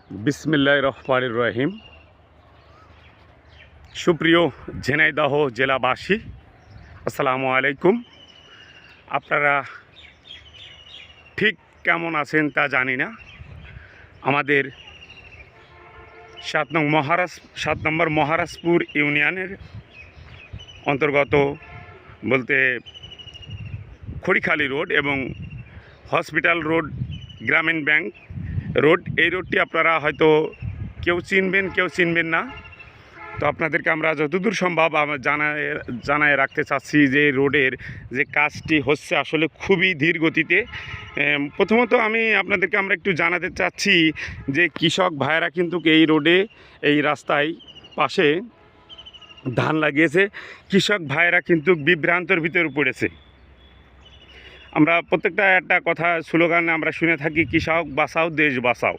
বিসমিল্লাহির রহমানির রহিম। সুপ্রিয় ঝিনাইদহ জেলাবাসী, আসসালামু আলাইকুম। আপনারা ঠিক কেমন আছেন তা জানি না। আমাদের 7 নম্বর মহারাজপুর ইউনিয়নের অন্তর্গত বলতে খড়িখালি রোড এবং হসপিটাল রোড, গ্রামীণ ব্যাংক রোড, এই রোডটি আপনারা হয়তো কেউ চিনবেন না। তো আপনাদেরকে আমরা যতদূর সম্ভব জানায় রাখতে চাচ্ছি যে রোডের যে কাজটি হচ্ছে আসলে খুবই ধীর গতিতে। প্রথমত আমরা একটু জানাতে চাচ্ছি যে কৃষক ভাইয়েরা কিন্তু এই রোডে, এই রাস্তায় পাশে ধান লাগিয়েছে। কৃষক ভাইয়েরা কিন্তু বিভ্রান্তর ভিতরে পড়েছে। আমরা প্রত্যেকটা একটা কথা স্লোগান আমরা শুনে থাকি, কৃষক বাঁচাও দেশ বাঁচাও।